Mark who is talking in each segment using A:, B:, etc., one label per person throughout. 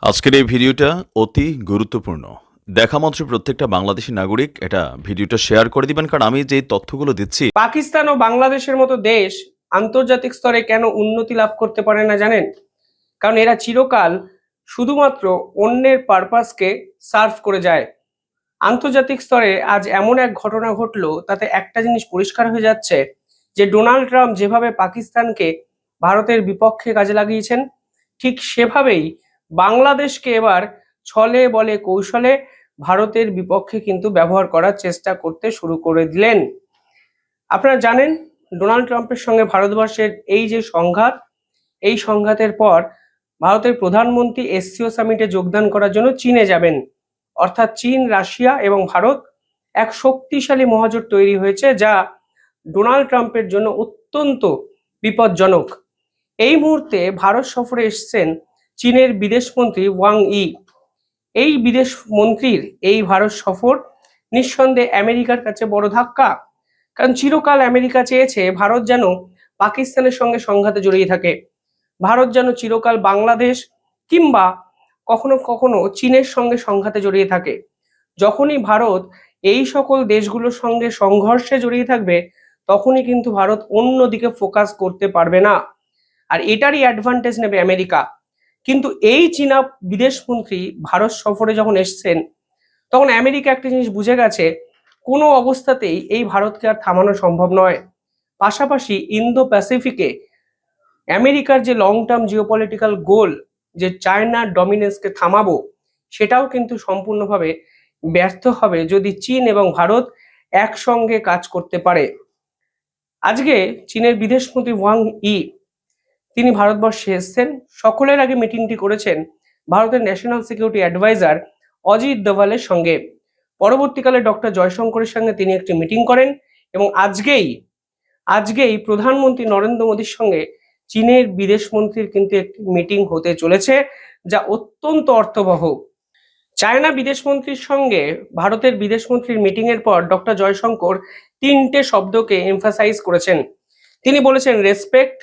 A: আজকের এই ভিডিওটা অতি গুরুত্বপূর্ণ। দেখা মাত্র প্রত্যেকটা বাংলাদেশী নাগরিক এটা ভিডিওটা শেয়ার করে দিবেন, কারণ আমি যে তথ্যগুলো দিচ্ছি।
B: পাকিস্তান ও বাংলাদেশের মতো দেশ আন্তর্জাতিক স্তরে কেন উন্নতি লাভ করতে পারে না জানেন? কারণ এরা চিরকাল শুধুমাত্র অন্যের পারপাসকে সার্ভ করে যায়। আন্তর্জাতিক স্তরে আজ এমন এক ঘটনা ঘটলো, তাতে একটা জিনিস পরিষ্কার হয়ে যাচ্ছে যে ডোনাল্ড ট্রাম্প যেভাবে পাকিস্তানকে ভারতের বিপক্ষে কাজে লাগিয়েছেন, ঠিক সেভাবেই বাংলাদেশকে এবার ছলে বলে কৌশলে ভারতের বিপক্ষে কিন্তু ব্যবহার করার চেষ্টা করতে শুরু করে দিলেন। আপনারা জানেন, ডোনাল্ড ট্রাম্পের সঙ্গে ভারতবর্ষের এই যে সংঘাত, এই সংঘাতের পর ভারতের প্রধানমন্ত্রী এসসিও সামিটে যোগদান করার জন্য চীনে যাবেন। অর্থাৎ চীন, রাশিয়া এবং ভারত এক শক্তিশালী মহাজোট তৈরি হয়েছে, যা ডোনাল্ড ট্রাম্পের জন্য অত্যন্ত বিপজ্জনক। এই মুহূর্তে ভারত সফরে এসছেন চীনের বিদেশমন্ত্রী ওয়াং ই। এই বিদেশ মন্ত্রীর এই ভারত সফর নিঃসন্দেহে আমেরিকার কাছে বড় ধাক্কা। কারণ চিরকাল আমেরিকা চেয়েছে ভারত যেন পাকিস্তানের সঙ্গে সংঘাতে জড়িয়ে থাকে, ভারত যেন চিরকাল বাংলাদেশ কিংবা কখনো কখনো চীনের সঙ্গে সংঘাতে জড়িয়ে থাকে। যখনই ভারত এই সকল দেশগুলোর সঙ্গে সংঘর্ষে জড়িয়ে থাকবে, তখনই কিন্তু ভারত অন্যদিকে ফোকাস করতে পারবে না, আর এটারই অ্যাডভান্টেজ নেবে আমেরিকা। কিন্তু এই চীনা বিদেশমন্ত্রী ভারত সফরে যখন এসছেন, তখন আমেরিকা একটা জিনিস বুঝে গেছে, কোনো অবস্থাতেই এই ভারতকে আর থামানো সম্ভব নয়। পাশাপাশি ইন্দো প্যাসিফিকে আমেরিকার যে লং টার্ম জিওপলিটিক্যাল গোল, যে চায়নার ডমিনেন্সকে থামাবো, সেটাও কিন্তু সম্পূর্ণভাবে ব্যর্থ হবে যদি চীন এবং ভারত একসঙ্গে কাজ করতে পারে। আজকে চীনের বিদেশমন্ত্রী ওয়াং ই তিনি ভারতবর্ষে এসেছেন। সকলের আগে মিটিংটি করেছেন ভারতের ন্যাশনাল সিকিউরিটি অ্যাডভাইজার অজিত দোভালের সঙ্গে। পরবর্তীকালে ডক্টর জয়শঙ্করের সঙ্গে তিনি একটি মিটিং করেন এবং আজকেই প্রধানমন্ত্রী নরেন্দ্র মোদীর সঙ্গে চীনের বিদেশমন্ত্রীর কিন্তু একটি মিটিং হতে চলেছে, যা অত্যন্ত অর্থবহ। চায়না বিদেশমন্ত্রীর সঙ্গে ভারতের বিদেশমন্ত্রীর মিটিং এর পর ডক্টর জয়শঙ্কর তিনটে শব্দকে এমফাসাইজ করেছেন। তিনি বলেছেন রেসপেক্ট,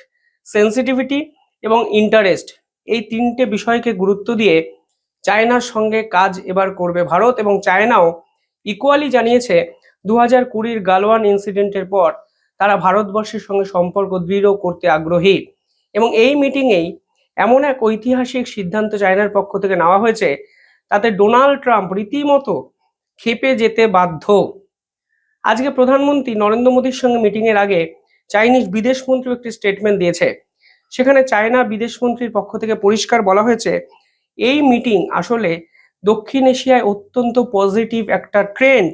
B: সেন্সিটিভিটি এবং ইন্টারেস্ট। এই তিনটে বিষয়কে গুরুত্ব দিয়ে চায়নার সঙ্গে কাজ এবার করবে ভারত, এবং চায়নাও ইকুয়ালি জানিয়েছে 2020 গালওয়ান ইনসিডেন্টের পর তারা ভারতবর্ষের সঙ্গে সম্পর্ক দৃঢ় করতে আগ্রহী। এবং এই মিটিংয়েই এমন এক ঐতিহাসিক সিদ্ধান্ত চায়নার পক্ষ থেকে নেওয়া হয়েছে, তাতে ডোনাল্ড ট্রাম্প রীতিমতো ক্ষেপে যেতে বাধ্য। আজকে প্রধানমন্ত্রী নরেন্দ্র মোদীর সঙ্গে মিটিং এর আগে চাইনিজ বিদেশমন্ত্রী একটি স্টেটমেন্ট দিয়েছে। সেখানে চায়না বিদেশমন্ত্রীর পক্ষ থেকে পরিষ্কার বলা হয়েছে, এই মিটিং আসলে দক্ষিণ এশিয়ায় অত্যন্ত পজিটিভ একটা ট্রেন্ড।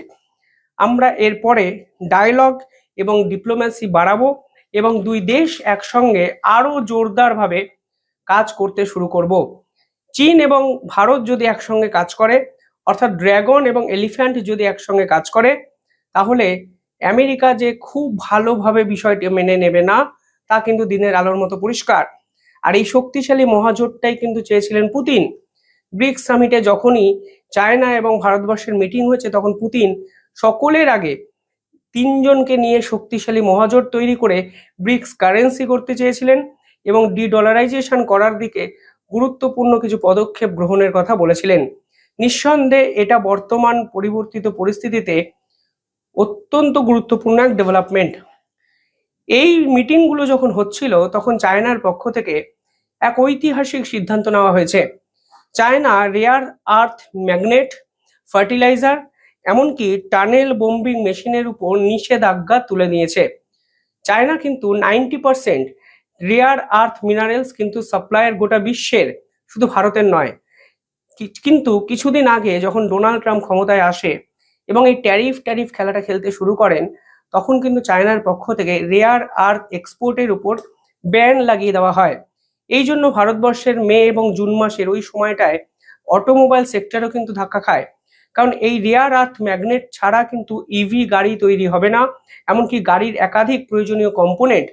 B: আমরা এরপরে ডায়ালগ এবং ডিপ্লোম্যাসি বাড়াবো এবং দুই দেশ একসঙ্গে আরো জোরদারভাবে কাজ করতে শুরু করব। চীন এবং ভারত যদি একসঙ্গে কাজ করে, অর্থাৎ ড্রাগন এবং এলিফ্যান্ট যদি একসঙ্গে কাজ করে, তাহলে আমেরিকা যে খুব ভালোভাবে বিষয়টি মেনে নেবে না, তা কিন্তু দিনের আলোর মতো পরিষ্কার। আর এই শক্তিশালী মহাজোটটাই কিন্তু চেয়েছিলেন পুতিন। ব্রিক্স সামিটে যখনই চায়না এবং ভারতবর্ষের মিটিং হয়েছে, তখন পুতিন সকলের আগে তিনজনকে নিয়ে শক্তিশালী মহাজোট তৈরি করে ব্রিক্স কারেন্সি করতে চেয়েছিলেন এবং ডলারাইজেশন করার দিকে গুরুত্বপূর্ণ কিছু পদক্ষেপ গ্রহণের কথা বলেছিলেন। নিঃসন্দেহে এটা বর্তমান পরিবর্তিত পরিস্থিতিতে অত্যন্ত গুরুত্বপূর্ণ এক ডেভেলপমেন্ট। এই মিটিংগুলো যখন হচ্ছিল, তখন চায়নার পক্ষ থেকে এক ঐতিহাসিক সিদ্ধান্ত নেওয়া হয়েছে। China rare earth magnet, fertiliser, এমনকি টানেল বোম্বিং মেশিনের উপর নিষেধাজ্ঞা তুলে নিয়েছে। চায়না কিন্তু 90% রেয়ার আর্থ মিনারেলস কিন্তু সাপ্লাইয়ের গোটা বিশ্বের, শুধু ভারতের নয়। কিন্তু কিছুদিন আগে যখন ডোনাল্ড ট্রাম্প ক্ষমতায় আসে এবং এই ট্যারিফ খেলাটা খেলতে শুরু করেন, তখন কিন্তু চায়নার পক্ষ থেকে রেয়ার আর্থ এক্সপোর্টের উপর ব্যান লাগিয়ে দেওয়া হয়। এই জন্য ভারতবর্ষের মে এবং জুন মাসের ওই সময়টায় অটোমোবাইল সেক্টরও কিন্তু ধাক্কা খায়। কারণ এই রেয়ার আর্থ ম্যাগনেট ছাড়া কিন্তু ইভি গাড়ি তৈরি হবে না, এমনকি গাড়ির একাধিক প্রয়োজনীয় কম্পোনেন্ট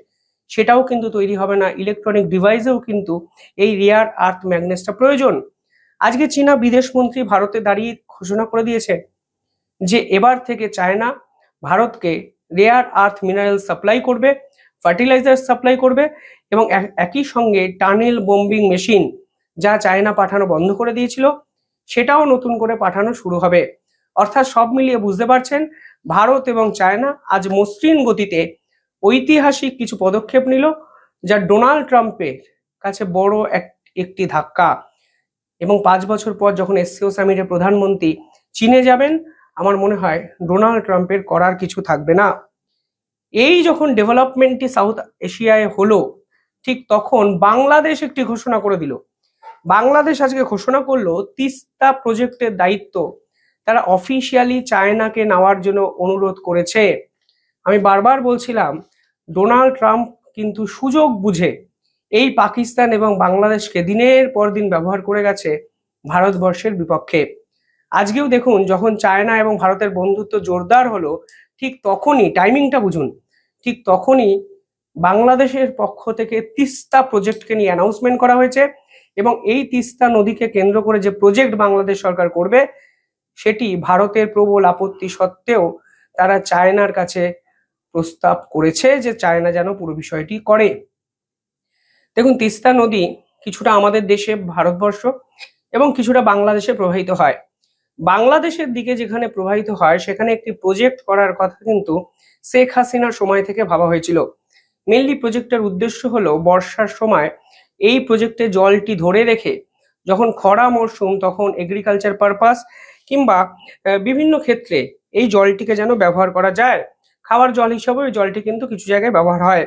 B: সেটাও কিন্তু তৈরি হবে না। ইলেকট্রনিক ডিভাইসেও কিন্তু এই রেয়ার আর্থ ম্যাগনেটসটা প্রয়োজন। আজকে চীনা বিদেশমন্ত্রী ভারতে দাঁড়িয়ে ঘোষণা করে দিয়েছে যে এবার থেকে চায়না ভারতকে রেয়ার আর্থ মিনারেল সাপ্লাই করবে, ফার্টিলাইজার সাপ্লাই করবে এবং একই সঙ্গে টানেল বোম্বিং মেশিন, যা চায়না পাঠানো বন্ধ করে দিয়েছিল সেটাও নতুন করে পাঠানো শুরু হবে। অর্থাৎ সব মিলিয়ে বুঝতে পারছেন, ভারত এবং চায়না আজ মসৃণ গতিতে ঐতিহাসিক কিছু পদক্ষেপ নিল, যা ডোনাল্ড ট্রাম্পের কাছে বড় একটি ধাক্কা। এবং 5 বছর পর যখন এসসিও সামিটে প্রধানমন্ত্রী চীনে যাবেন, আমার মনে হয় ডোনাল্ড ট্রাম্পের করার কিছু থাকবে না। এই যখন ডেভেলপমেন্টটি সাউথ এশিয়ায় হলো, ঠিক তখন বাংলাদেশ একটি ঘোষণা করে দিল। বাংলাদেশ আজকে ঘোষণা করলো তিস্তা প্রজেক্টের দায়িত্ব তারা অফিসিয়ালি চায়নাকে নেওয়ার জন্য অনুরোধ করেছে। আমি বারবার বলছিলাম, ডোনাল্ড ট্রাম্প কিন্তু সুযোগ বুঝে এই পাকিস্তান এবং বাংলাদেশকে দিনের পর দিন ব্যবহার করে গেছে ভারতবর্ষের বিপক্ষে। আজকেও দেখুন, যখন চায়না এবং ভারতের বন্ধুত্ব জোরদার হলো, ঠিক তখনই, টাইমিংটা বুঝুন, ঠিক তখনই বাংলাদেশের পক্ষ থেকে তিস্তা প্রজেক্টকে নিয়ে অ্যানাউন্সমেন্ট করা হয়েছে। এবং এই তিস্তা নদীকে কেন্দ্র করে যে প্রজেক্ট বাংলাদেশ সরকার করবে, সেটি ভারতের প্রবল আপত্তি সত্ত্বেও তারা চায়নার কাছে প্রস্তাব করেছে যে চায়না যেন পুরো বিষয়টি করে। দেখুন, তিস্তা নদী কিছুটা আমাদের দেশে ভারতবর্ষ এবং কিছুটা বাংলাদেশে প্রবাহিত হয়। বাংলাদেশের দিকে যেখানে প্রবাহিত হয় সেখানে একটি প্রজেক্ট করার কথা কিন্তু শেখ হাসিনার সময় থেকে ভাবা হয়েছিল। মেনলি প্রজেক্টের উদ্দেশ্য হলো বর্ষার সময় এই প্রজেক্টে জলটি ধরে রেখে যখন খরা মরশুম তখন এগ্রিকালচার পারপাস কিংবা বিভিন্ন ক্ষেত্রে এই জলটিকে যেন ব্যবহার করা যায়। খাওয়ার জল হিসাবে ওই জলটি কিন্তু কিছু জায়গায় ব্যবহার হয়।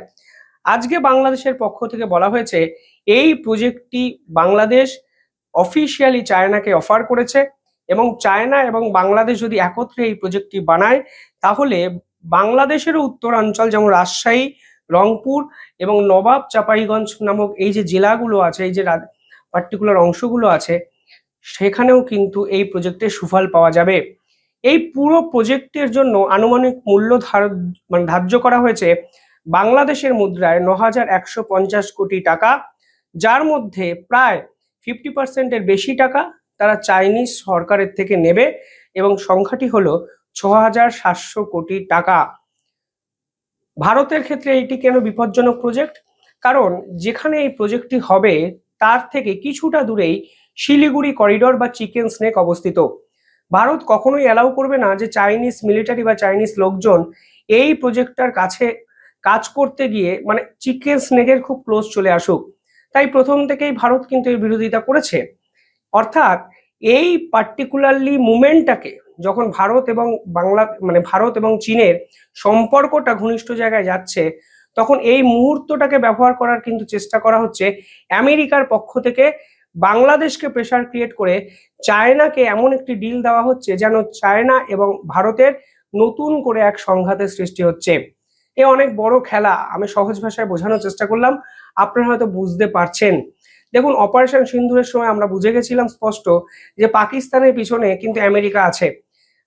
B: আজকে বাংলাদেশের পক্ষ থেকে বলা হয়েছে এই প্রজেক্টটি বাংলাদেশ অফিসিয়ালি চায়নাকে অফার করেছে এবং চায়না এবং বাংলাদেশ যদি একত্রে এই প্রজেক্টটি বানায়, তাহলে বাংলাদেশেরও উত্তরাঞ্চল যেমন রাজশাহী, রংপুর এবং নবাব চাঁপাইগঞ্জ নামক এই যে জেলাগুলো আছে, এই যে পার্টিকুলার অংশগুলো আছে, সেখানেও কিন্তু এই প্রজেক্টের সুফল পাওয়া যাবে। এই পুরো প্রজেক্টের জন্য আনুমানিক মূল্য ধার্য করা হয়েছে বাংলাদেশের মুদ্রায় ৯,১৫০ কোটি টাকা, যার মধ্যে প্রায় 50%-এর বেশি টাকা তারা চাইনিজ সরকারের থেকে নেবে এবং সংখ্যাটি হলো ৬,৭০০ কোটি টাকা। ভারতের ক্ষেত্রে এটি কেন বিপজ্জনক প্রজেক্ট? কারণ যেখানে এই প্রজেক্টটি হবে তার থেকে কিছুটা দূরেই শিলিগুড়ি করিডোর বা চিকেন স্নেক অবস্থিত। ভারত কখনোই অ্যালাউ করবে না যে চাইনিজ মিলিটারি বা চাইনিজ লোকজন এই প্রজেক্টটার কাছে কাজ করতে গিয়ে মানে চিকেন স্নেকের খুব ক্লোজ চলে আসুক। তাই প্রথম থেকেই ভারত কিন্তু এর বিরোধিতা করেছে। অর্থাৎ এই পার্টিকুলারলি মুভমেন্টটাকে যখন ভারত এবং ভারত এবং চীনের সম্পর্কটা ঘনিষ্ঠ জায়গায় যাচ্ছে, তখন এই মুহূর্তটাকে ব্যবহার করার কিন্তু চেষ্টা করা হচ্ছে আমেরিকার পক্ষ থেকে। বাংলাদেশকে প্রেসার ক্রিয়েট করে চায়নাকে এমন একটি ডিল দেওয়া হচ্ছে যেন চায়না এবং ভারতের নতুন করে এক সংঘাতের সৃষ্টি হচ্ছে। এ অনেক বড় খেলা। আমি সহজ ভাষায় বোঝানোর চেষ্টা করলাম, আপনারা হয়তো বুঝতে পারছেন। দেখুন, অপারেশন সিন্দুরের সময় আমরা বুঝে গেছিলাম স্পষ্ট যে পাকিস্তানের পিছনে কিন্তু আমেরিকা আছে।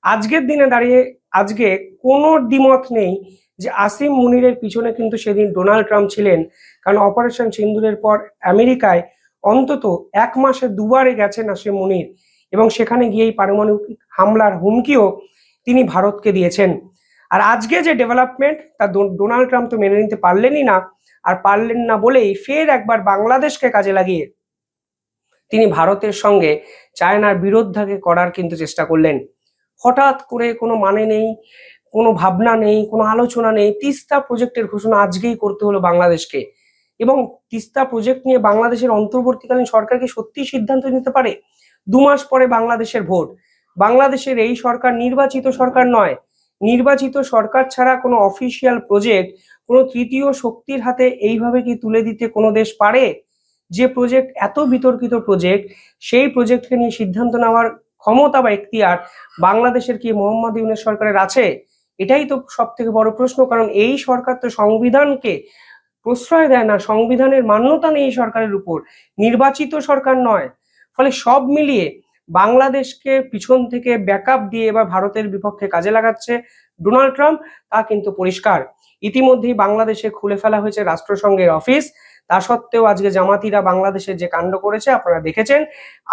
B: আজকের দিনে দাঁড়িয়ে আজকে কোনো দ্বিমত নেই যে আসিম মুনিরের পিছনে কিন্তু সেদিন ডোনাল্ড ট্রাম্প ছিলেন। কারণ অপারেশন সিন্দুরের পর আমেরিকায় অন্তত 1 মাসে 2বারে গেছেন আসিম মুনির এবং সেখানে গিয়েই পারমাণবিক হামলার হুমকিও তিনি ভারতকে দিয়েছেন। আর আজকে যে ডেভেলপমেন্ট তা ডোনাল্ড ট্রাম্প তো মেনে নিতে পারলেনই না, আর পারলেন না বলেই ফের একবার বাংলাদেশকে কাজে লাগিয়ে তিনি ভারতের সঙ্গে চায়নার বিরোধাকে করার কিন্তু চেষ্টা করলেন। হঠাৎ করে কোনো মানে নেই, কোনো ভাবনা নেই, কোনো আলোচনা নেই, তিস্তা প্রজেক্টের ঘোষণা আজকেই করতে হলো বাংলাদেশকে। এবং তিস্তা প্রজেক্ট নিয়ে বাংলাদেশের অন্তর্বর্তীকালীন সরকার কি সত্যি সিদ্ধান্ত নিতে পারে? 2 মাস পরে বাংলাদেশের ভোট। বাংলাদেশের এই সরকার নির্বাচিত সরকার নয়। নির্বাচিত সরকার ছাড়া কোনো অফিসিয়াল প্রজেক্ট কোনো তৃতীয় শক্তির হাতে এইভাবে কি তুলে দিতে কোনো দেশ পারে? যে প্রজেক্ট এত বিতর্কিত প্রজেক্ট, সেই প্রজেক্টকে নিয়ে সিদ্ধান্ত নেওয়ার ক্ষমতা বা এখতিয়ার বাংলাদেশের কি মোহাম্মদ ইউনূস সরকারের আছে? এটাই তো সব থেকে বড় প্রশ্ন। কারণ এই সরকার তো সংবিধানকে প্রশ্রয় দেয় না, সংবিধানের মান্যতা নেই এই সরকারের উপর, নির্বাচিত সরকার নয়। ফলে সব মিলিয়ে বাংলাদেশকে পিছন থেকে ব্যাকআপ দিয়ে এবার ভারতের বিপক্ষে কাজে লাগাচ্ছে ডোনাল্ড ট্রাম্প, তা কিন্তু পরিষ্কার। ইতিমধ্যেই বাংলাদেশে খুলে ফেলা হয়েছে রাষ্ট্রসংঘের অফিস। তা সত্ত্বেও আজকে জামাতিরা বাংলাদেশে যে কাণ্ড করেছে আপনারা দেখেছেন।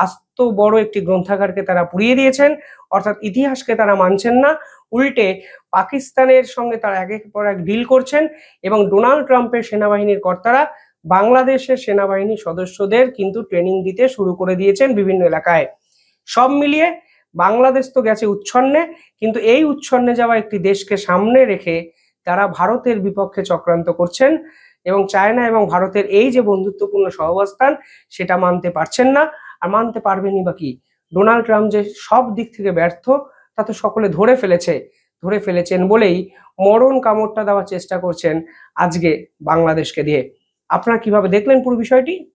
B: আস্ত বড় একটি গ্রন্থাগারকে তারা পুড়িয়ে দিয়েছেন, অর্থাৎ ইতিহাসকে তারা মানছেন না, উল্টে পাকিস্তানের সঙ্গে তারা একের পর এক ডিল করছেন এবং ডোনাল্ড ট্রাম্পের সেনাবাহিনীর কর্তারা বাংলাদেশের সেনাবাহিনী সদস্যদের কিন্তু ট্রেনিং দিতে শুরু করে দিয়েছেন বিভিন্ন এলাকায়। সব মিলিয়ে বাংলাদেশ তো গেছে উচ্ছন্নে, কিন্তু এই উচ্ছন্নে যাওয়া একটি দেশকে সামনে রেখে তারা ভারতের বিপক্ষে চক্রান্ত করছেন এবং চায়না এবং ভারতের এই যে বন্ধুত্বপূর্ণ সহাবস্থান সেটা মানতে পারছেন না। আর মানতে পারবেনই বা কি? ডোনাল্ড ট্রাম্প যে সব দিক থেকে ব্যর্থ তা তো সকলে ধরে ফেলেছেন বলেই মরণ কামড়টা দেওয়ার চেষ্টা করছেন আজকে বাংলাদেশকে দিয়ে। আপনারা কিভাবে দেখলেন পুরো বিষয়টি?